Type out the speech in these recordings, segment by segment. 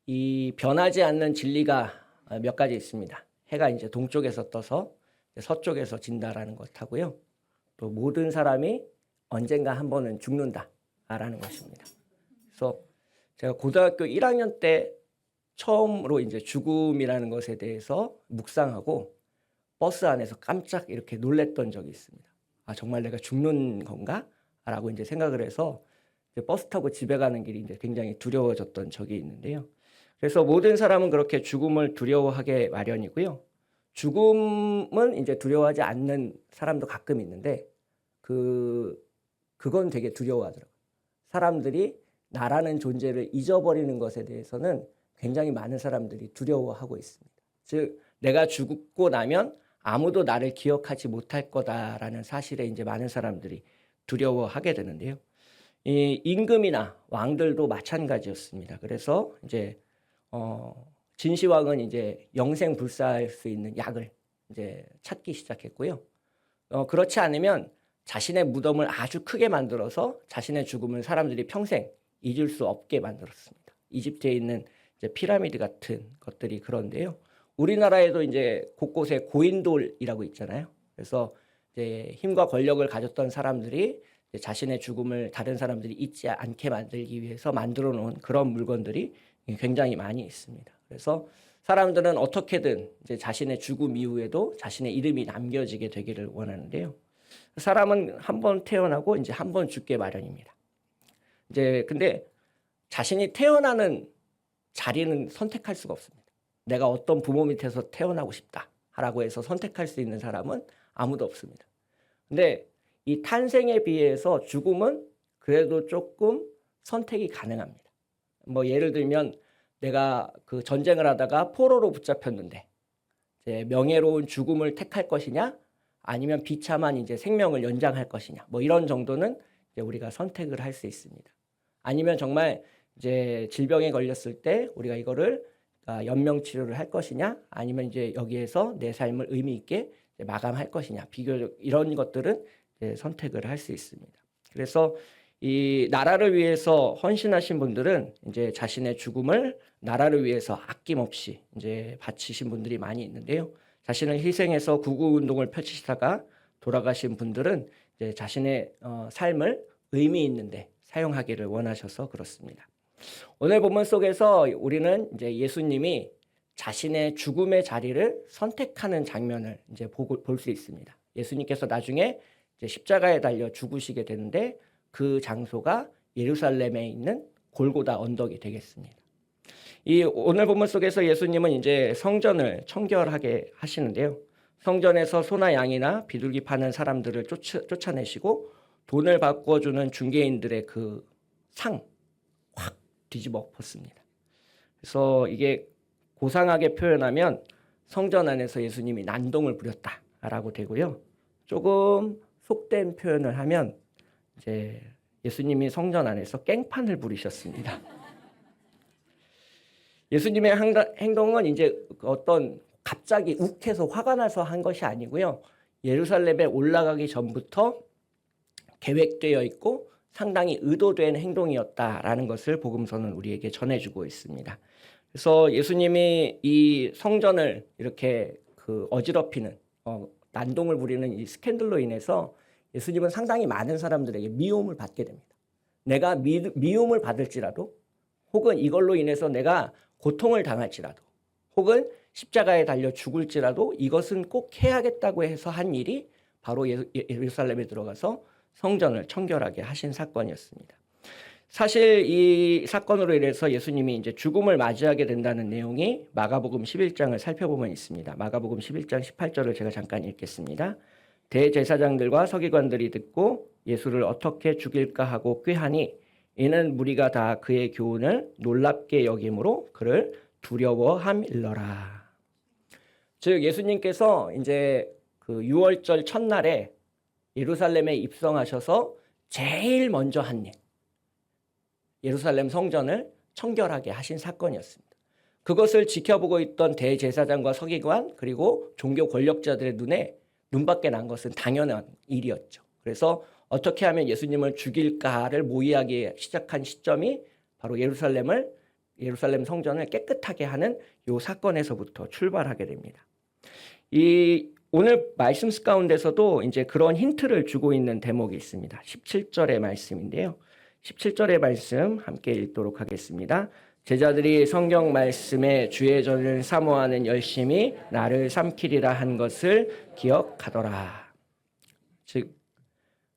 이 변하지 않는 진리가 몇 가지 있습니다. 해가 이제 동쪽에서 떠서 서쪽에서 진다라는 것하고요. 또 모든 사람이 언젠가 한 번은 죽는다라는 것입니다. 그래서 제가 고등학교 1학년 때 처음으로 이제 죽음이라는 것에 대해서 묵상하고 버스 안에서 깜짝 이렇게 놀랬던 적이 있습니다. 아, 정말 내가 죽는 건가? 라고 이제 생각을 해서 이제 버스 타고 집에 가는 길이 이제 굉장히 두려워졌던 적이 있는데요. 그래서 모든 사람은 그렇게 죽음을 두려워하게 마련이고요. 죽음은 이제 두려워하지 않는 사람도 가끔 있는데 그건 되게 두려워하더라고요. 사람들이 나라는 존재를 잊어버리는 것에 대해서는 굉장히 많은 사람들이 두려워하고 있습니다. 즉 내가 죽고 나면 아무도 나를 기억하지 못할 거다라는 사실에 이제 많은 사람들이 두려워하게 되는데요. 이 임금이나 왕들도 마찬가지였습니다. 그래서 이제 진시황은 이제 영생불사할 수 있는 약을 이제 찾기 시작했고요. 그렇지 않으면 자신의 무덤을 아주 크게 만들어서 자신의 죽음을 사람들이 평생 잊을 수 없게 만들었습니다. 이집트에 있는 이제 피라미드 같은 것들이 그런데요. 우리나라에도 이제 곳곳에 고인돌이라고 있잖아요. 그래서 이제 힘과 권력을 가졌던 사람들이 이제 자신의 죽음을 다른 사람들이 잊지 않게 만들기 위해서 만들어 놓은 그런 물건들이 굉장히 많이 있습니다. 그래서 사람들은 어떻게든 이제 자신의 죽음 이후에도 자신의 이름이 남겨지게 되기를 원하는데요. 사람은 한 번 태어나고 이제 한 번 죽게 마련입니다. 이제 근데 자신이 태어나는 자리는 선택할 수가 없습니다. 내가 어떤 부모 밑에서 태어나고 싶다라고 해서 선택할 수 있는 사람은 아무도 없습니다. 근데 이 탄생에 비해서 죽음은 그래도 조금 선택이 가능합니다. 뭐 예를 들면 내가 그 전쟁을 하다가 포로로 붙잡혔는데 이제 명예로운 죽음을 택할 것이냐 아니면 비참한 이제 생명을 연장할 것이냐 뭐 이런 정도는 이제 우리가 선택을 할 수 있습니다. 아니면 정말 이제 질병에 걸렸을 때 우리가 이거를 연명 치료를 할 것이냐 아니면 이제 여기에서 내 삶을 의미 있게 마감할 것이냐 비교적 이런 것들은 이제 선택을 할 수 있습니다. 그래서 이 나라를 위해서 헌신하신 분들은 이제 자신의 죽음을 나라를 위해서 아낌없이 이제 바치신 분들이 많이 있는데요. 자신을 희생해서 구구 운동을 펼치다가 돌아가신 분들은 이제 자신의 삶을 의미 있는데 사용하기를 원하셔서 그렇습니다. 오늘 본문 속에서 우리는 이제 예수님이 자신의 죽음의 자리를 선택하는 장면을 이제 볼 수 있습니다. 예수님께서 나중에 이제 십자가에 달려 죽으시게 되는데 그 장소가 예루살렘에 있는 골고다 언덕이 되겠습니다. 이 오늘 본문 속에서 예수님은 이제 성전을 청결하게 하시는데요. 성전에서 소나 양이나 비둘기 파는 사람들을 쫓아내시고 돈을 바꿔주는 중개인들의 그 상 확 뒤집어 엎었습니다. 그래서 이게 고상하게 표현하면 성전 안에서 예수님이 난동을 부렸다라고 되고요. 조금 속된 표현을 하면 이제 예수님이 성전 안에서 깽판을 부리셨습니다. 예수님의 행동은 이제 어떤 갑자기 욱해서 화가 나서 한 것이 아니고요. 예루살렘에 올라가기 전부터 계획되어 있고 상당히 의도된 행동이었다라는 것을 복음서는 우리에게 전해주고 있습니다. 그래서 예수님이 이 성전을 이렇게 어지럽히는 난동을 부리는 이 스캔들로 인해서 예수님은 상당히 많은 사람들에게 미움을 받게 됩니다. 내가 미움을 받을지라도 혹은 이걸로 인해서 내가 고통을 당할지라도 혹은 십자가에 달려 죽을지라도 이것은 꼭 해야겠다고 해서 한 일이 바로 예루살렘에 들어가서 성전을 청결하게 하신 사건이었습니다. 사실 이 사건으로 인해서 예수님이 이제 죽음을 맞이하게 된다는 내용이 마가복음 11장을 살펴보면 있습니다. 마가복음 11장 18절을 제가 잠깐 읽겠습니다. 대제사장들과 서기관들이 듣고 예수를 어떻게 죽일까 하고 꾀하니 이는 무리가 다 그의 교훈을 놀랍게 여김으로 그를 두려워함일러라. 즉 예수님께서 이제 그 6월절 첫날에 예루살렘에 입성하셔서 제일 먼저 한 일, 예루살렘 성전을 청결하게 하신 사건이었습니다. 그것을 지켜보고 있던 대제사장과 서기관 그리고 종교 권력자들의 눈에 눈밖에 난 것은 당연한 일이었죠. 그래서 어떻게 하면 예수님을 죽일까를 모의하기 시작한 시점이 바로 예루살렘을 예루살렘 성전을 깨끗하게 하는 요 사건에서부터 출발하게 됩니다. 이 오늘 말씀 가운데서도 이제 그런 힌트를 주고 있는 대목이 있습니다. 17절의 말씀인데요. 17절의 말씀 함께 읽도록 하겠습니다. 제자들이 성경 말씀에 주의 전을 사모하는 열심히 나를 삼키리라 한 것을 기억하더라. 즉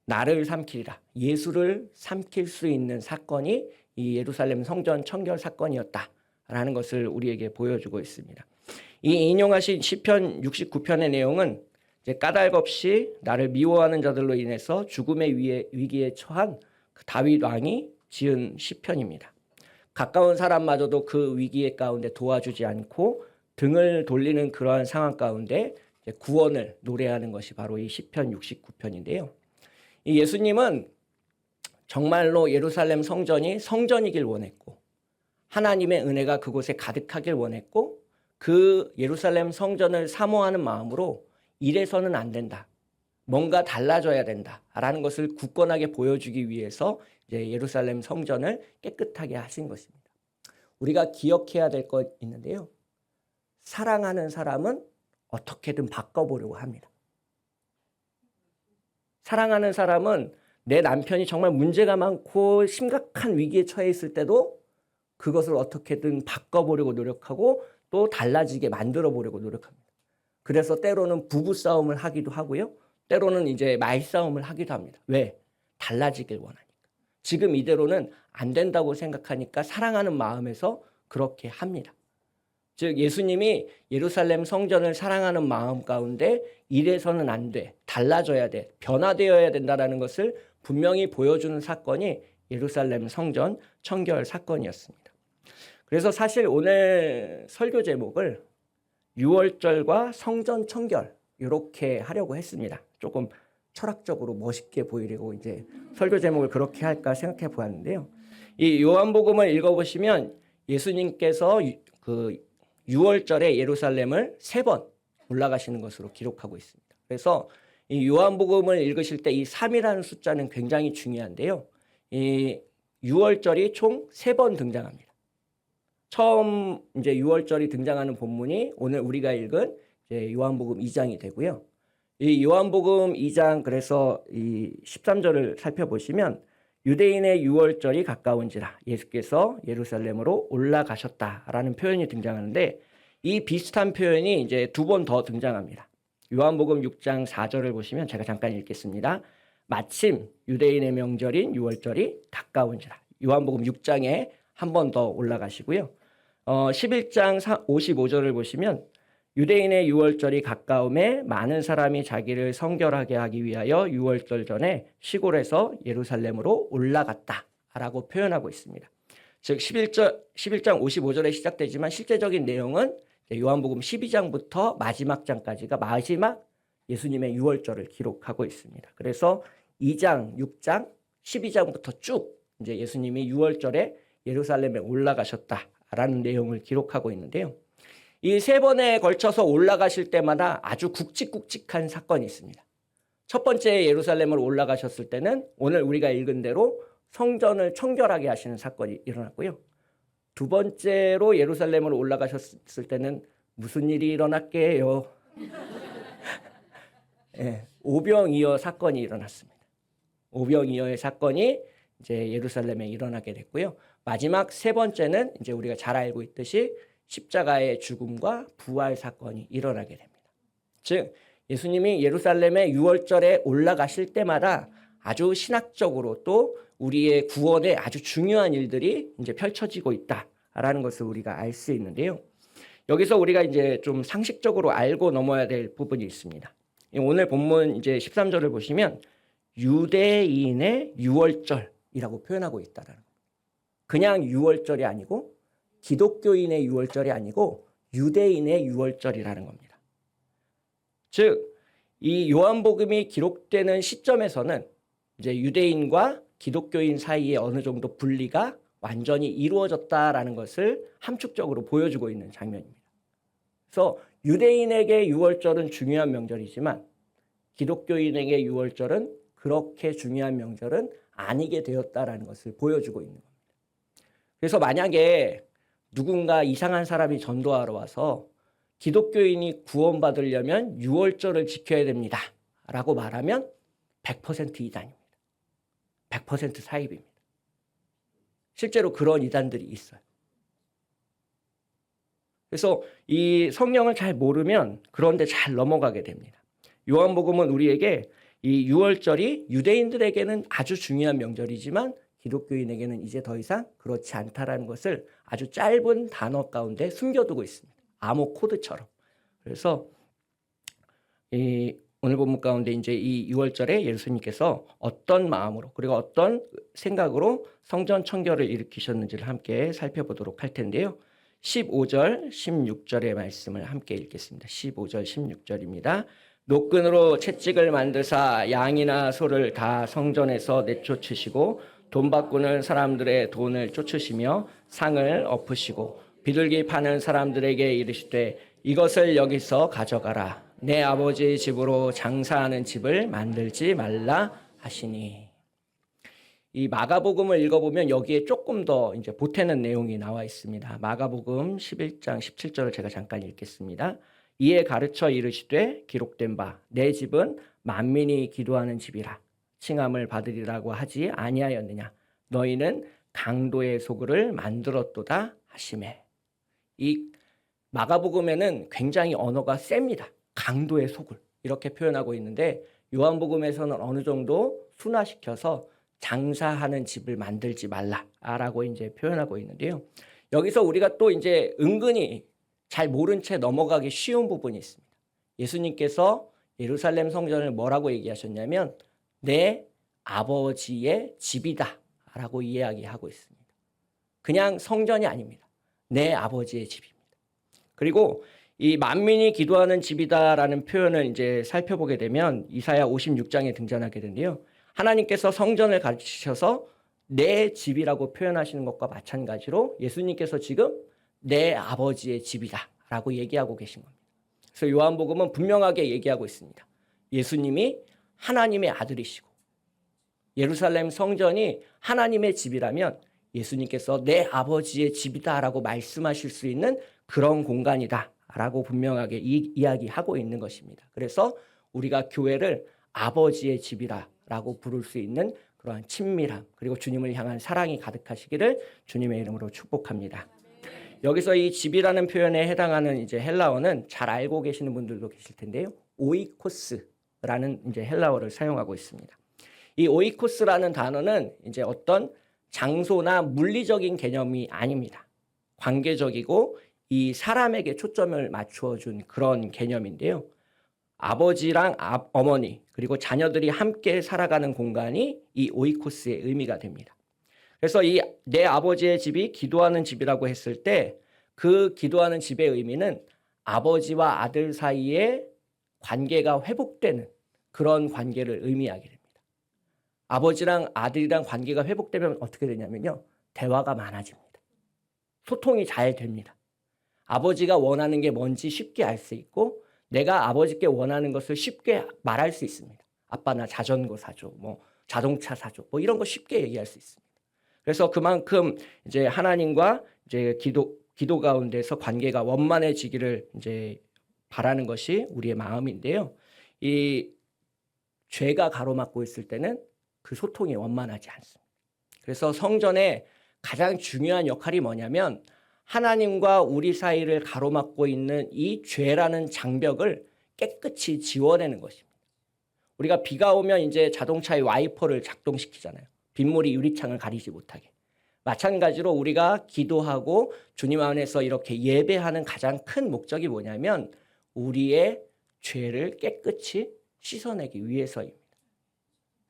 나를 삼키리라, 예수를 삼킬 수 있는 사건이 이 예루살렘 성전 청결 사건이었다라는 것을 우리에게 보여주고 있습니다. 이 인용하신 시편 69편의 내용은 이제 까닭없이 나를 미워하는 자들로 인해서 죽음의 위기에 처한 그 다윗 왕이 지은 시편입니다. 가까운 사람마저도 그 위기의 가운데 도와주지 않고 등을 돌리는 그러한 상황 가운데 구원을 노래하는 것이 바로 이 시편 69편인데요. 이 예수님은 정말로 예루살렘 성전이 성전이길 원했고 하나님의 은혜가 그곳에 가득하길 원했고 그 예루살렘 성전을 사모하는 마음으로 이래서는 안 된다, 뭔가 달라져야 된다라는 것을 굳건하게 보여주기 위해서 이제 예루살렘 성전을 깨끗하게 하신 것입니다. 우리가 기억해야 될 것 있는데요. 사랑하는 사람은 어떻게든 바꿔보려고 합니다. 사랑하는 사람은 내 남편이 정말 문제가 많고 심각한 위기에 처해 있을 때도 그것을 어떻게든 바꿔보려고 노력하고 또 달라지게 만들어 보려고 노력합니다. 그래서 때로는 부부싸움을 하기도 하고요. 때로는 이제 말싸움을 하기도 합니다. 왜? 달라지길 원하니까. 지금 이대로는 안 된다고 생각하니까 사랑하는 마음에서 그렇게 합니다. 즉 예수님이 예루살렘 성전을 사랑하는 마음 가운데 이래서는 안 돼, 달라져야 돼, 변화되어야 된다는 것을 분명히 보여주는 사건이 예루살렘 성전 청결 사건이었습니다. 그래서 사실 오늘 설교 제목을 유월절과 성전 청결 이렇게 하려고 했습니다. 조금 철학적으로 멋있게 보이려고 이제 설교 제목을 그렇게 할까 생각해 보았는데요. 이 요한복음을 읽어보시면 예수님께서 그 유월절에 예루살렘을 3번 올라가시는 것으로 기록하고 있습니다. 그래서 이 요한복음을 읽으실 때 이 3이라는 숫자는 굉장히 중요한데요. 이 유월절이 총 3번 등장합니다. 처음 이제 유월절이 등장하는 본문이 오늘 우리가 읽은 이제 요한복음 2장이 되고요. 이 요한복음 2장 그래서 이 13절을 살펴보시면 유대인의 유월절이 가까운지라 예수께서 예루살렘으로 올라가셨다라는 표현이 등장하는데 이 비슷한 표현이 이제 2번 더 등장합니다. 요한복음 6장 4절을 보시면 제가 잠깐 읽겠습니다. 마침 유대인의 명절인 유월절이 가까운지라. 요한복음 6장에 한 번 더 올라가시고요. 11장 55절을 보시면 유대인의 유월절이 가까움에 많은 사람이 자기를 성결하게 하기 위하여 유월절 전에 시골에서 예루살렘으로 올라갔다라고 표현하고 있습니다. 즉 11장 55절에 시작되지만 실제적인 내용은 요한복음 12장부터 마지막 장까지가 마지막 예수님의 유월절을 기록하고 있습니다. 그래서 2장, 6장, 12장부터 쭉 이제 예수님이 유월절에 예루살렘에 올라가셨다라는 내용을 기록하고 있는데요. 이 3번에 걸쳐서 올라가실 때마다 아주 굵직굵직한 사건이 있습니다. 첫 번째 예루살렘을 올라가셨을 때는 오늘 우리가 읽은 대로 성전을 청결하게 하시는 사건이 일어났고요. 2번째로 예루살렘을 올라가셨을 때는 무슨 일이 일어났게요? 네, 오병이어 사건이 일어났습니다. 오병이어의 사건이 이제 예루살렘에 일어나게 됐고요. 마지막 3번째는 이제 우리가 잘 알고 있듯이 십자가의 죽음과 부활 사건이 일어나게 됩니다. 즉 예수님이 예루살렘에 유월절에 올라가실 때마다 아주 신학적으로 또 우리의 구원에 아주 중요한 일들이 이제 펼쳐지고 있다라는 것을 우리가 알 수 있는데요. 여기서 우리가 이제 좀 상식적으로 알고 넘어야 될 부분이 있습니다. 오늘 본문 이제 13절을 보시면 유대인의 유월절이라고 표현하고 있다라는 겁니다. 그냥 유월절이 아니고 기독교인의 유월절이 아니고 유대인의 유월절이라는 겁니다. 즉, 이 요한복음이 기록되는 시점에서는 이제 유대인과 기독교인 사이에 어느 정도 분리가 완전히 이루어졌다라는 것을 함축적으로 보여주고 있는 장면입니다. 그래서 유대인에게 유월절은 중요한 명절이지만 기독교인에게 유월절은 그렇게 중요한 명절은 아니게 되었다라는 것을 보여주고 있는 겁니다. 그래서 만약에 누군가 이상한 사람이 전도하러 와서 기독교인이 구원받으려면 유월절을 지켜야 됩니다 라고 말하면 100% 이단입니다. 100% 사입입니다. 실제로 그런 이단들이 있어요. 그래서 이 성경을 잘 모르면 그런데 잘 넘어가게 됩니다. 요한복음은 우리에게 이 유월절이 유대인들에게는 아주 중요한 명절이지만 기독교인에게는 이제 더 이상 그렇지 않다라는 것을 아주 짧은 단어 가운데 숨겨두고 있습니다. 암호 코드처럼. 그래서 이 오늘 본문 가운데 이제 이 유월절에 예수님께서 어떤 마음으로 그리고 어떤 생각으로 성전 청결을 일으키셨는지를 함께 살펴보도록 할 텐데요. 15절, 16절의 말씀을 함께 읽겠습니다. 15절, 16절입니다. 노끈으로 채찍을 만드사 양이나 소를 다 성전에서 내쫓으시고 돈 바꾸는 사람들의 돈을 쫓으시며 상을 엎으시고 비둘기 파는 사람들에게 이르시되 이것을 여기서 가져가라. 내 아버지의 집으로 장사하는 집을 만들지 말라 하시니. 이 마가복음을 읽어보면 여기에 조금 더 이제 보태는 내용이 나와 있습니다. 마가복음 11장 17절을 제가 잠깐 읽겠습니다. 이에 가르쳐 이르시되 기록된 바 내 집은 만민이 기도하는 집이라 칭함을 받으리라고 하지 아니하였느냐. 너희는 강도의 소굴을 만들었도다 하시매. 이 마가복음에는 굉장히 언어가 셉니다. 강도의 소굴 이렇게 표현하고 있는데 요한복음에서는 어느 정도 순화시켜서 장사하는 집을 만들지 말라라고 이제 표현하고 있는데요. 여기서 우리가 또 이제 은근히 잘 모른 채 넘어가기 쉬운 부분이 있습니다. 예수님께서 예루살렘 성전을 뭐라고 얘기하셨냐면 내 아버지의 집이다라고 이야기하고 있습니다. 그냥 성전이 아닙니다. 내 아버지의 집입니다. 그리고 이 만민이 기도하는 집이다라는 표현을 이제 살펴보게 되면 이사야 56장에 등장하게 되는데요. 하나님께서 성전을 가르치셔서 내 집이라고 표현하시는 것과 마찬가지로 예수님께서 지금 내 아버지의 집이다라고 얘기하고 계신 겁니다. 그래서 요한복음은 분명하게 얘기하고 있습니다. 예수님이 하나님의 아들이시고 예루살렘 성전이 하나님의 집이라면 예수님께서 내 아버지의 집이다라고 말씀하실 수 있는 그런 공간이다라고 분명하게 이야기하고 있는 것입니다. 그래서 우리가 교회를 아버지의 집이라고 부를 수 있는 그러한 친밀함 그리고 주님을 향한 사랑이 가득하시기를 주님의 이름으로 축복합니다. 여기서 이 집이라는 표현에 해당하는 이제 헬라어는 잘 알고 계시는 분들도 계실 텐데요. 오이코스라는 이제 헬라어를 사용하고 있습니다. 이 오이코스라는 단어는 이제 어떤 장소나 물리적인 개념이 아닙니다. 관계적이고 이 사람에게 초점을 맞추어 준 그런 개념인데요. 아버지랑 어머니 그리고 자녀들이 함께 살아가는 공간이 이 오이코스의 의미가 됩니다. 그래서 이 내 아버지의 집이 기도하는 집이라고 했을 때 그 기도하는 집의 의미는 아버지와 아들 사이에 관계가 회복되는 그런 관계를 의미하게 됩니다. 아버지랑 아들이랑 관계가 회복되면 어떻게 되냐면요. 대화가 많아집니다. 소통이 잘 됩니다. 아버지가 원하는 게 뭔지 쉽게 알 수 있고 내가 아버지께 원하는 것을 쉽게 말할 수 있습니다. 아빠 나 자전거 사줘, 뭐 자동차 사줘, 뭐 이런 거 쉽게 얘기할 수 있습니다. 그래서 그만큼 이제 하나님과 이제 기도 가운데서 관계가 원만해지기를 이제 바라는 것이 우리의 마음인데요. 이 죄가 가로막고 있을 때는 그 소통이 원만하지 않습니다. 그래서 성전의 가장 중요한 역할이 뭐냐면 하나님과 우리 사이를 가로막고 있는 이 죄라는 장벽을 깨끗이 지워내는 것입니다. 우리가 비가 오면 이제 자동차의 와이퍼를 작동시키잖아요. 빗물이 유리창을 가리지 못하게. 마찬가지로 우리가 기도하고 주님 안에서 이렇게 예배하는 가장 큰 목적이 뭐냐면 우리의 죄를 깨끗이 씻어내기 위해서입니다.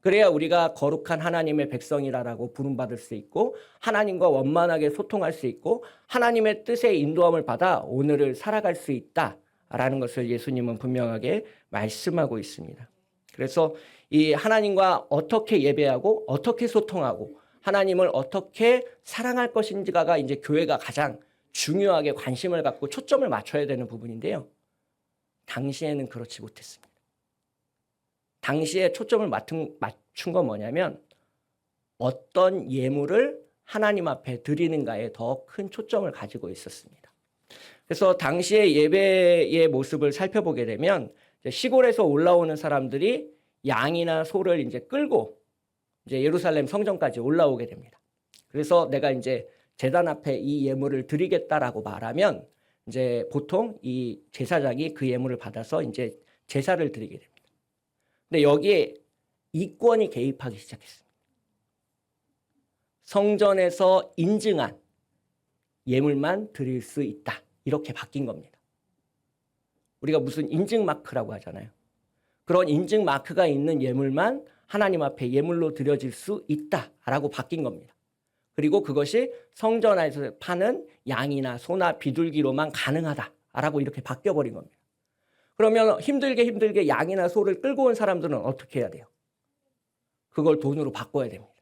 그래야 우리가 거룩한 하나님의 백성이라고 부름받을 수 있고 하나님과 원만하게 소통할 수 있고 하나님의 뜻에 인도함을 받아 오늘을 살아갈 수 있다라는 것을 예수님은 분명하게 말씀하고 있습니다. 그래서 이 하나님과 어떻게 예배하고 어떻게 소통하고 하나님을 어떻게 사랑할 것인지가 이제 교회가 가장 중요하게 관심을 갖고 초점을 맞춰야 되는 부분인데요. 당시에는 그렇지 못했습니다. 당시에 초점을 맞춘 건 뭐냐면 어떤 예물을 하나님 앞에 드리는가에 더 큰 초점을 가지고 있었습니다. 그래서 당시의 예배의 모습을 살펴보게 되면 시골에서 올라오는 사람들이 양이나 소를 이제 끌고 이제 예루살렘 성전까지 올라오게 됩니다. 그래서 내가 이제 제단 앞에 이 예물을 드리겠다라고 말하면 이제 보통 이 제사장이 그 예물을 받아서 이제 제사를 드리게 됩니다. 근데 여기에 이권이 개입하기 시작했습니다. 성전에서 인증한 예물만 드릴 수 있다. 이렇게 바뀐 겁니다. 우리가 무슨 인증 마크라고 하잖아요. 그런 인증 마크가 있는 예물만 하나님 앞에 예물로 드려질 수 있다라고 바뀐 겁니다. 그리고 그것이 성전 안에서 파는 양이나 소나 비둘기로만 가능하다라고 이렇게 바뀌어버린 겁니다. 그러면 힘들게 양이나 소를 끌고 온 사람들은 어떻게 해야 돼요? 그걸 돈으로 바꿔야 됩니다.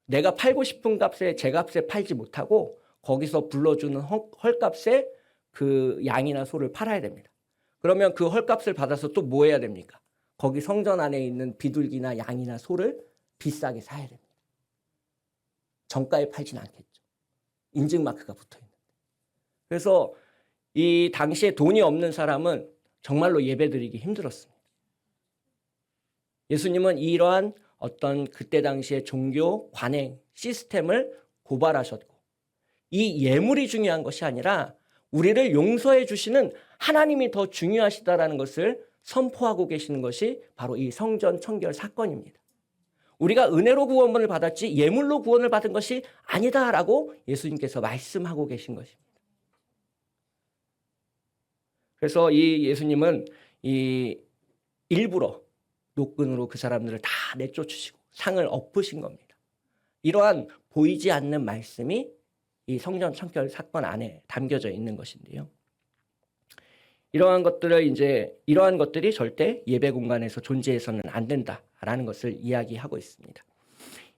내가 팔고 싶은 값에 제값에 팔지 못하고 거기서 불러주는 헐값에 그 양이나 소를 팔아야 됩니다. 그러면 그 헐값을 받아서 또 뭐 해야 됩니까? 거기 성전 안에 있는 비둘기나 양이나 소를 비싸게 사야 됩니다. 정가에 팔진 않겠죠. 인증 마크가 붙어 있는데. 그래서 이 당시에 돈이 없는 사람은 정말로 예배드리기 힘들었습니다. 예수님은 이러한 어떤 그때 당시의 종교 관행 시스템을 고발하셨고, 이 예물이 중요한 것이 아니라 우리를 용서해 주시는 하나님이 더 중요하시다라는 것을 선포하고 계시는 것이 바로 이 성전 청결 사건입니다. 우리가 은혜로 구원을 받았지 예물로 구원을 받은 것이 아니다라고 예수님께서 말씀하고 계신 것입니다. 그래서 이 예수님은 이 일부러 노끈으로 그 사람들을 다 내쫓으시고 상을 엎으신 겁니다. 이러한 보이지 않는 말씀이 이 성전 청결 사건 안에 담겨져 있는 것인데요. 이러한 것들이 절대 예배 공간에서 존재해서는 안 된다라는 것을 이야기하고 있습니다.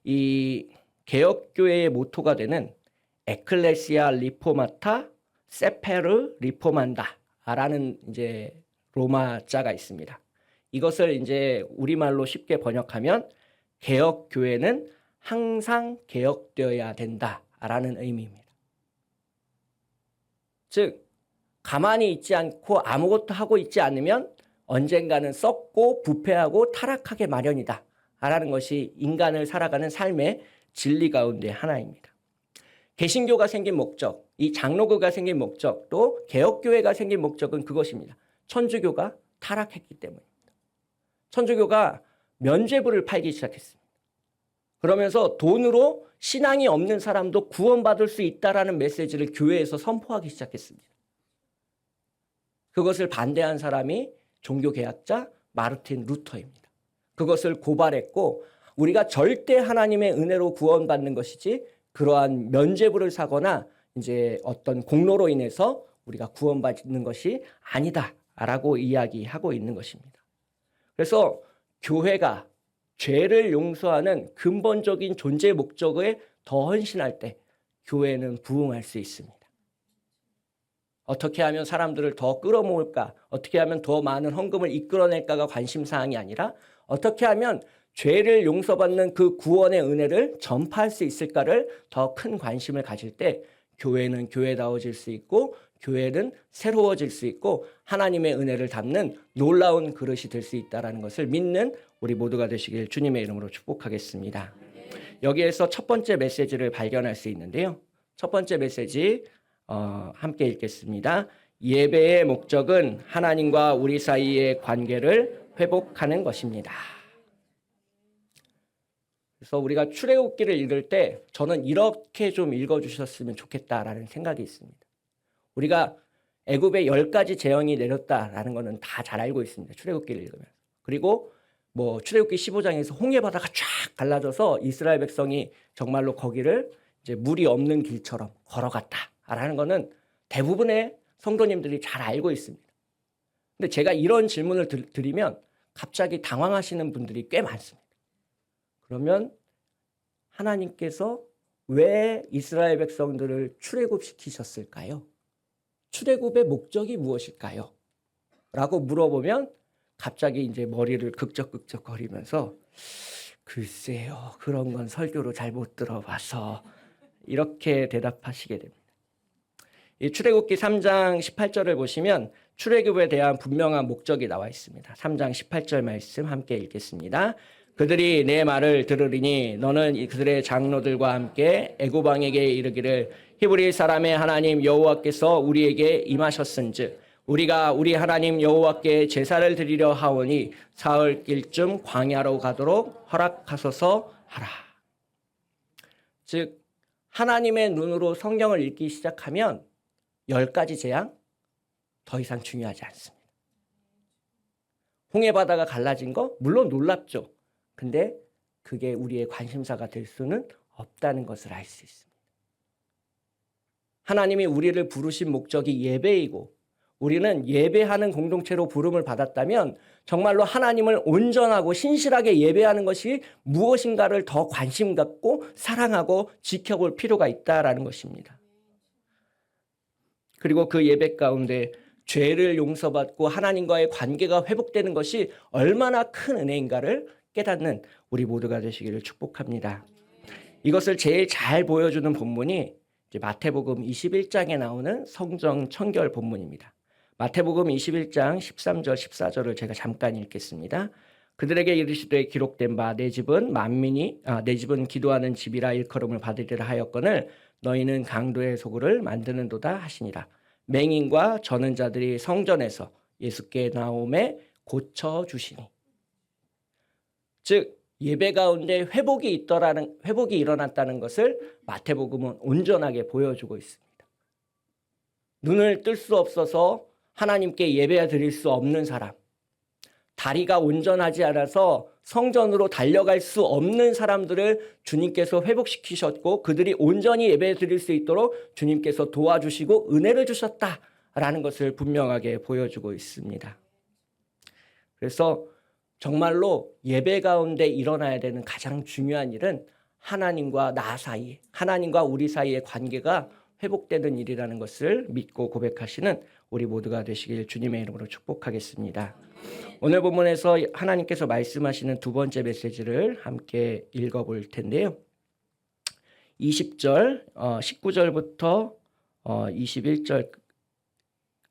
이 개혁교회의 모토가 되는 에클레시아 리포마타 세페르 리포만다라는 이제 로마자가 있습니다. 이것을 이제 우리말로 쉽게 번역하면 개혁교회는 항상 개혁되어야 된다라는 의미입니다. 즉 가만히 있지 않고 아무것도 하고 있지 않으면 언젠가는 썩고 부패하고 타락하게 마련이다 라는 것이 인간을 살아가는 삶의 진리 가운데 하나입니다. 개신교가 생긴 목적, 이 장로교가 생긴 목적, 또 개혁교회가 생긴 목적은 그것입니다. 천주교가 타락했기 때문입니다. 천주교가 면죄부를 팔기 시작했습니다. 그러면서 돈으로 신앙이 없는 사람도 구원받을 수 있다라는 메시지를 교회에서 선포하기 시작했습니다. 그것을 반대한 사람이 종교개혁자 마르틴 루터입니다. 그것을 고발했고 우리가 절대 하나님의 은혜로 구원받는 것이지 그러한 면죄부를 사거나 이제 어떤 공로로 인해서 우리가 구원받는 것이 아니다라고 이야기하고 있는 것입니다. 그래서 교회가 죄를 용서하는 근본적인 존재 목적에 더 헌신할 때 교회는 부흥할 수 있습니다. 어떻게 하면 사람들을 더 끌어모을까? 어떻게 하면 더 많은 헌금을 이끌어낼까가 관심사항이 아니라 어떻게 하면 죄를 용서받는 그 구원의 은혜를 전파할 수 있을까를 더 큰 관심을 가질 때 교회는 교회다워질 수 있고 교회는 새로워질 수 있고 하나님의 은혜를 담는 놀라운 그릇이 될 수 있다는 것을 믿는 우리 모두가 되시길 주님의 이름으로 축복하겠습니다. 여기에서 첫 번째 메시지를 발견할 수 있는데요. 첫 번째 메시지 함께 읽겠습니다. 예배의 목적은 하나님과 우리 사이의 관계를 회복하는 것입니다. 그래서 우리가 출애굽기를 읽을 때 저는 이렇게 좀 읽어주셨으면 좋겠다라는 생각이 있습니다. 우리가 애굽에 10가지 재앙이 내렸다라는 것은 다 잘 알고 있습니다. 출애굽기를 읽으면. 그리고 뭐 출애굽기 15장에서 홍해 바다가 쫙 갈라져서 이스라엘 백성이 정말로 거기를 이제 물이 없는 길처럼 걸어갔다라는 것은 대부분의 성도님들이 잘 알고 있습니다. 근데 제가 이런 질문을 드리면 갑자기 당황하시는 분들이 꽤 많습니다. 그러면 하나님께서 왜 이스라엘 백성들을 출애굽시키셨을까요? 출애굽의 목적이 무엇일까요? 라고 물어보면 갑자기 이제 머리를 극적극적 거리면서 글쎄요, 그런 건 설교로 잘 못 들어봐서 이렇게 대답하시게 됩니다. 이 출애굽기 3장 18절을 보시면 출애굽에 대한 분명한 목적이 나와 있습니다. 3장 18절 말씀 함께 읽겠습니다. 그들이 내 말을 들으리니 너는 그들의 장로들과 함께 애굽 왕에게 이르기를 히브리 사람의 하나님 여호와께서 우리에게 임하셨은즉 우리가 우리 하나님 여호와께 제사를 드리려 하오니 사흘길쯤 광야로 가도록 허락하소서 하라. 즉 하나님의 눈으로 성경을 읽기 시작하면 10가지 재앙 더 이상 중요하지 않습니다. 홍해 바다가 갈라진 거 물론 놀랍죠. 근데 그게 우리의 관심사가 될 수는 없다는 것을 알 수 있습니다. 하나님이 우리를 부르신 목적이 예배이고 우리는 예배하는 공동체로 부름을 받았다면 정말로 하나님을 온전하고 신실하게 예배하는 것이 무엇인가를 더 관심 갖고 사랑하고 지켜볼 필요가 있다라는 것입니다. 그리고 그 예배 가운데 죄를 용서받고 하나님과의 관계가 회복되는 것이 얼마나 큰 은혜인가를 깨닫는 우리 모두가 되시기를 축복합니다. 이것을 제일 잘 보여주는 본문이 이제 마태복음 21장에 나오는 성경 청결 본문입니다. 마태복음 21장 13절 14절을 제가 잠깐 읽겠습니다. 그들에게 이르시되 기록된 바 내 집은 내 집은 기도하는 집이라 일컬음을 받으리라 하였거늘 너희는 강도의 소굴을 만드는도다 하시니라. 맹인과 저는 자들이 성전에서 예수께 나옴에 고쳐주시니. 즉 예배 가운데 회복이 일어났다는 것을 마태복음은 온전하게 보여주고 있습니다. 눈을 뜰 수 없어서 하나님께 예배 드릴 수 없는 사람, 다리가 온전하지 않아서 성전으로 달려갈 수 없는 사람들을 주님께서 회복시키셨고 그들이 온전히 예배 드릴 수 있도록 주님께서 도와주시고 은혜를 주셨다라는 것을 분명하게 보여주고 있습니다. 그래서 정말로 예배 가운데 일어나야 되는 가장 중요한 일은 하나님과 나 사이, 하나님과 우리 사이의 관계가 회복되는 일이라는 것을 믿고 고백하시는 우리 모두가 되시길 주님의 이름으로 축복하겠습니다. 오늘 본문에서 하나님께서 말씀하시는 두 번째 메시지를 함께 읽어볼 텐데요. 20절, 19절부터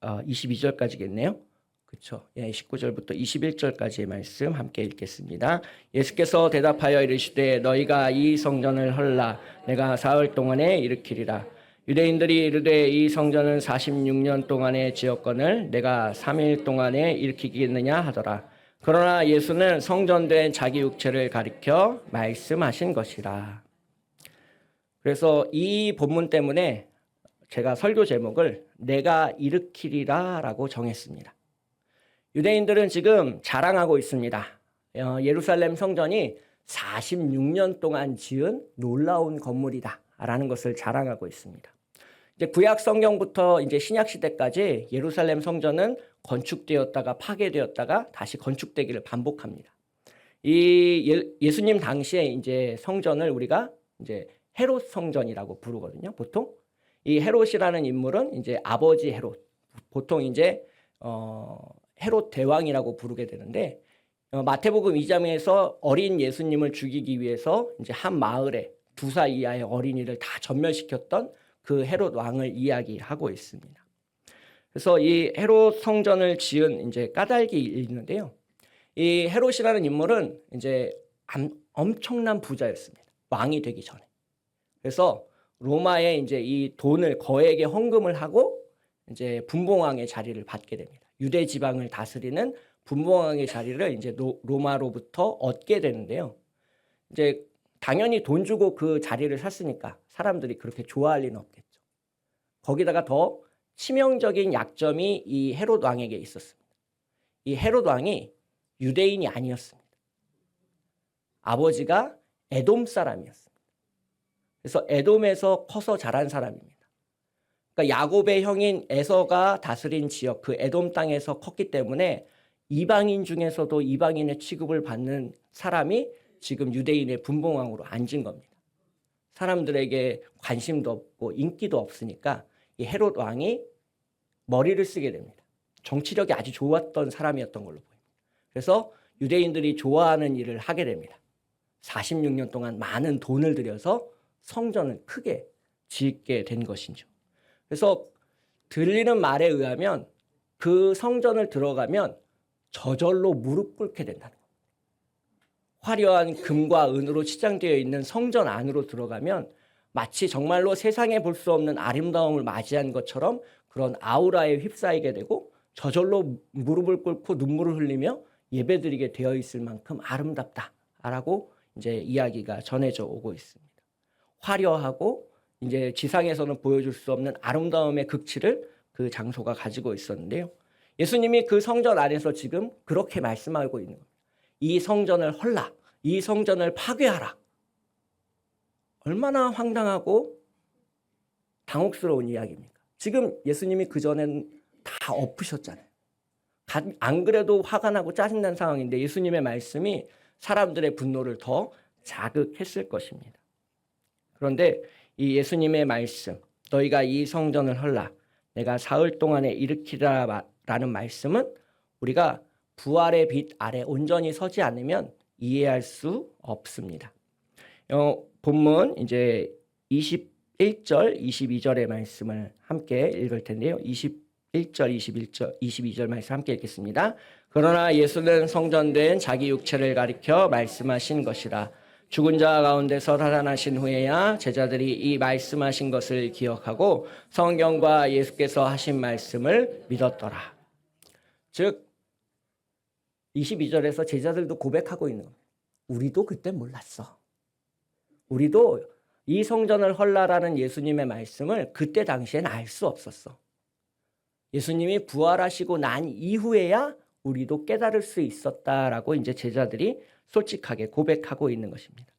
22절까지겠네요. 그렇죠. 19절부터 21절까지의 말씀 함께 읽겠습니다. 예수께서 대답하여 이르시되 너희가 이 성전을 헐라 내가 사흘 동안에 일으키리라. 유대인들이 이르되 이 성전은 46년 동안에 지었거늘 내가 3일 동안에 일으키겠느냐 하더라. 그러나 예수는 성전된 자기 육체를 가리켜 말씀하신 것이라. 그래서 이 본문 때문에 제가 설교 제목을 내가 일으키리라 라고 정했습니다. 유대인들은 지금 자랑하고 있습니다. 예루살렘 성전이 46년 동안 지은 놀라운 건물이다 라는 것을 자랑하고 있습니다. 이제 구약 성경부터 이제 신약 시대까지 예루살렘 성전은 건축되었다가 파괴되었다가 다시 건축되기를 반복합니다. 예수님 당시에 이제 성전을 우리가 이제 헤롯 성전이라고 부르거든요. 보통 이 헤롯이라는 인물은 이제 아버지 헤롯, 보통 이제 헤롯 대왕이라고 부르게 되는데 마태복음 2장에서 어린 예수님을 죽이기 위해서 이제 한 마을에 2살 이하의 어린이를 다 전멸시켰던 그 헤롯 왕을 이야기하고 있습니다. 그래서 이 헤롯 성전을 지은 이제 까닭이 있는데요. 이 헤롯이라는 인물은 이제 엄청난 부자였습니다. 왕이 되기 전에. 그래서 로마에 이제 이 돈을 거액의 헌금을 하고 이제 분봉왕의 자리를 받게 됩니다. 유대 지방을 다스리는 분봉왕의 자리를 이제 로마로부터 얻게 되는데요. 이제 당연히 돈 주고 그 자리를 샀으니까 사람들이 그렇게 좋아할 리는 없겠죠. 거기다가 더 치명적인 약점이 이 헤롯 왕에게 있었습니다. 이 헤롯 왕이 유대인이 아니었습니다. 아버지가 에돔 사람이었습니다. 그래서 에돔에서 커서 자란 사람입니다. 그러니까 야곱의 형인 에서가 다스린 지역 그 에돔 땅에서 컸기 때문에 이방인 중에서도 이방인의 취급을 받는 사람이 지금 유대인의 분봉왕으로 앉은 겁니다. 사람들에게 관심도 없고 인기도 없으니까 이 헤롯 왕이 머리를 쓰게 됩니다. 정치력이 아주 좋았던 사람이었던 걸로 보입니다. 그래서 유대인들이 좋아하는 일을 하게 됩니다. 46년 동안 많은 돈을 들여서 성전을 크게 짓게 된 것이죠. 그래서 들리는 말에 의하면 그 성전을 들어가면 저절로 무릎 꿇게 된다는 겁니다. 화려한 금과 은으로 치장되어 있는 성전 안으로 들어가면 마치 정말로 세상에 볼 수 없는 아름다움을 맞이한 것처럼 그런 아우라에 휩싸이게 되고 저절로 무릎을 꿇고 눈물을 흘리며 예배드리게 되어 있을 만큼 아름답다라고 이제 이야기가 전해져 오고 있습니다. 화려하고 이제 지상에서는 보여줄 수 없는 아름다움의 극치를 그 장소가 가지고 있었는데요. 예수님이 그 성전 안에서 지금 그렇게 말씀하고 있는 겁니다. 이 성전을 헐라, 이 성전을 파괴하라. 얼마나 황당하고 당혹스러운 이야기입니까? 지금 예수님이 그전엔 다 엎으셨잖아요. 안 그래도 화가 나고 짜증난 상황인데 예수님의 말씀이 사람들의 분노를 더 자극했을 것입니다. 그런데 이 예수님의 말씀, 너희가 이 성전을 헐라, 내가 사흘 동안에 일으키라라는 말씀은 우리가 부활의 빛 아래 온전히 서지 않으면 이해할 수 없습니다. 본문 이제 21절, 22절의 말씀을 함께 읽을 텐데요. 21절, 22절 말씀 함께 읽겠습니다. 그러나 예수는 성전된 자기 육체를 가리켜 말씀하신 것이라. 죽은 자 가운데서 살아나신 후에야 제자들이 이 말씀하신 것을 기억하고 성경과 예수께서 하신 말씀을 믿었더라. 즉 22절에서 제자들도 고백하고 있는 겁니다. 우리도 그때 몰랐어. 우리도 이 성전을 헐라라는 예수님의 말씀을 그때 당시엔 알 수 없었어. 예수님이 부활하시고 난 이후에야 우리도 깨달을 수 있었다라고 이제 제자들이 솔직하게 고백하고 있는 것입니다.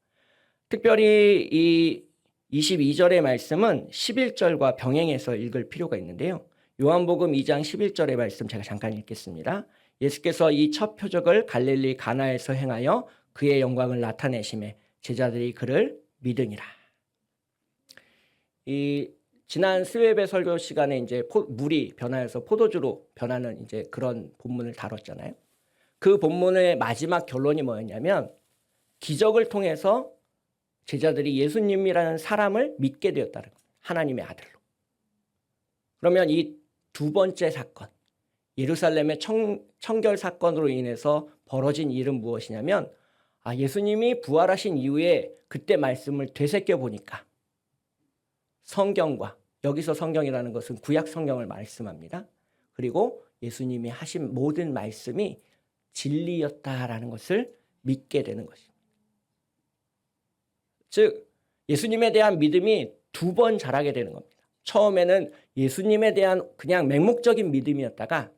특별히 이 22절의 말씀은 11절과 병행해서 읽을 필요가 있는데요. 요한복음 2장 11절의 말씀 제가 잠깐 읽겠습니다. 예수께서 이 첫 표적을 갈릴리 가나에서 행하여 그의 영광을 나타내심에 제자들이 그를 믿으니라. 이 지난 스웨베 설교 시간에 이제 물이 변하여서 포도주로 변하는 이제 그런 본문을 다뤘잖아요. 그 본문의 마지막 결론이 뭐였냐면 기적을 통해서 제자들이 예수님이라는 사람을 믿게 되었다는 겁니다. 하나님의 아들로. 그러면 이 두 번째 사건, 예루살렘의 청결 사건으로 인해서 벌어진 일은 무엇이냐면 예수님이 부활하신 이후에 그때 말씀을 되새겨 보니까 성경과, 여기서 성경이라는 것은 구약 성경을 말씀합니다. 그리고 예수님이 하신 모든 말씀이 진리였다라는 것을 믿게 되는 것입니다. 즉 예수님에 대한 믿음이 두 번 자라게 되는 겁니다. 처음에는 예수님에 대한 그냥 맹목적인 믿음이었다가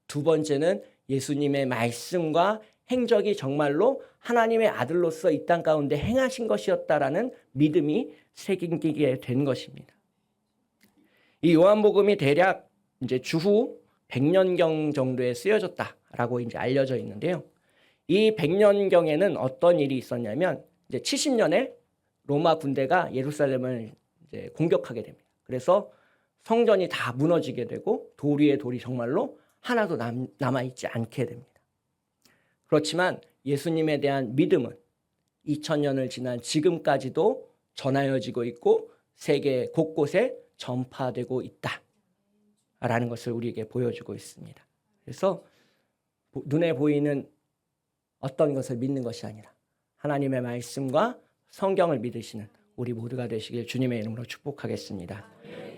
두 번째는 예수님의 말씀과 행적이 정말로 하나님의 아들로서 이 땅 가운데 행하신 것이었다라는 믿음이 새기게 된 것입니다. 이 요한복음이 대략 이제 주후 100년경 정도에 쓰여졌다라고 이제 알려져 있는데요. 이 100년경에는 어떤 일이 있었냐면 이제 70년에 로마 군대가 예루살렘을 이제 공격하게 됩니다. 그래서 성전이 다 무너지게 되고 돌 위에 돌이 정말로 하나도 남아있지 않게 됩니다. 그렇지만 예수님에 대한 믿음은 2000년을 지난 지금까지도 전하여지고 있고 세계 곳곳에 전파되고 있다라는 것을 우리에게 보여주고 있습니다. 그래서 눈에 보이는 어떤 것을 믿는 것이 아니라 하나님의 말씀과 성경을 믿으시는 우리 모두가 되시길 주님의 이름으로 축복하겠습니다.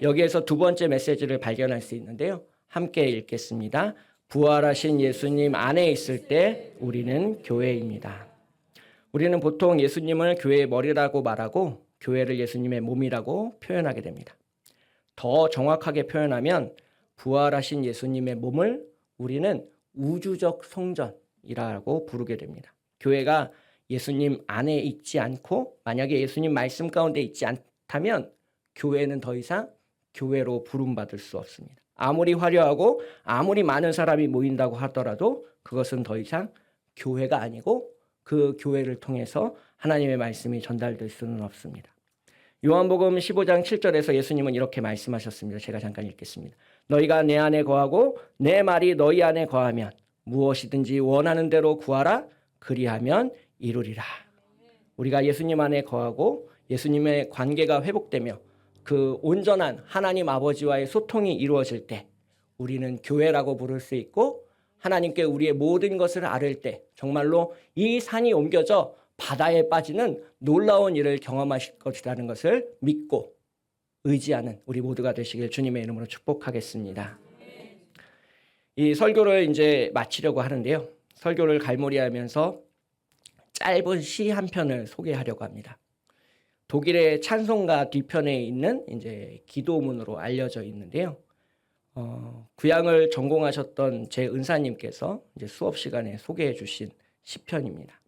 여기에서 두 번째 메시지를 발견할 수 있는데요. 함께 읽겠습니다. 부활하신 예수님 안에 있을 때 우리는 교회입니다. 우리는 보통 예수님을 교회의 머리라고 말하고 교회를 예수님의 몸이라고 표현하게 됩니다. 더 정확하게 표현하면 부활하신 예수님의 몸을 우리는 우주적 성전이라고 부르게 됩니다. 교회가 예수님 안에 있지 않고 만약에 예수님 말씀 가운데 있지 않다면 교회는 더 이상 교회로 부름받을 수 없습니다. 아무리 화려하고 아무리 많은 사람이 모인다고 하더라도 그것은 더 이상 교회가 아니고 그 교회를 통해서 하나님의 말씀이 전달될 수는 없습니다. 요한복음 15장 7절에서 예수님은 이렇게 말씀하셨습니다. 제가 잠깐 읽겠습니다. 너희가 내 안에 거하고 내 말이 너희 안에 거하면 무엇이든지 원하는 대로 구하라 그리하면 이루리라. 우리가 예수님 안에 거하고 예수님의 관계가 회복되며 그 온전한 하나님 아버지와의 소통이 이루어질 때 우리는 교회라고 부를 수 있고 하나님께 우리의 모든 것을 아뢰을 때 정말로 이 산이 옮겨져 바다에 빠지는 놀라운 일을 경험하실 것이라는 것을 믿고 의지하는 우리 모두가 되시길 주님의 이름으로 축복하겠습니다. 이 설교를 이제 마치려고 하는데요. 설교를 갈무리하면서 짧은 시 한 편을 소개하려고 합니다. 독일의 찬송가 뒤편에 있는 이제 기도문으로 알려져 있는데요. 구약을 전공하셨던 제 은사님께서 이제 수업 시간에 소개해 주신 시편입니다.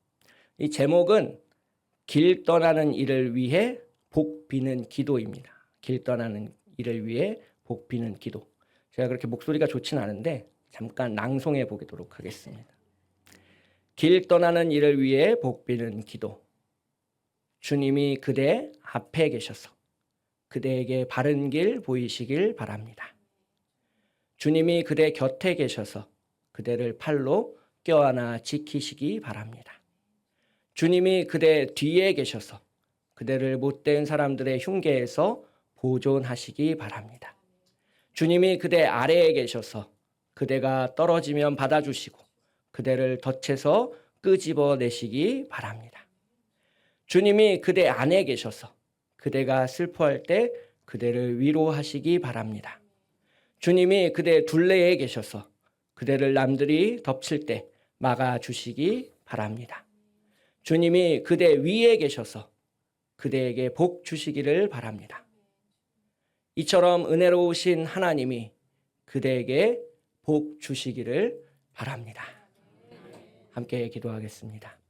이 제목은 길 떠나는 이를 위해 복 비는 기도입니다. 길 떠나는 이를 위해 복 비는 기도. 제가 그렇게 목소리가 좋진 않은데 잠깐 낭송해 보도록 하겠습니다. 길 떠나는 이를 위해 복 비는 기도. 주님이 그대 앞에 계셔서 그대에게 바른 길 보이시길 바랍니다. 주님이 그대 곁에 계셔서 그대를 팔로 껴안아 지키시기 바랍니다. 주님이 그대 뒤에 계셔서 그대를 못된 사람들의 흉계에서 보존하시기 바랍니다. 주님이 그대 아래에 계셔서 그대가 떨어지면 받아주시고 그대를 덫에서 끄집어내시기 바랍니다. 주님이 그대 안에 계셔서 그대가 슬퍼할 때 그대를 위로하시기 바랍니다. 주님이 그대 둘레에 계셔서 그대를 남들이 덮칠 때 막아주시기 바랍니다. 주님이 그대 위에 계셔서 그대에게 복 주시기를 바랍니다. 이처럼 은혜로우신 하나님이 그대에게 복 주시기를 바랍니다. 함께 기도하겠습니다.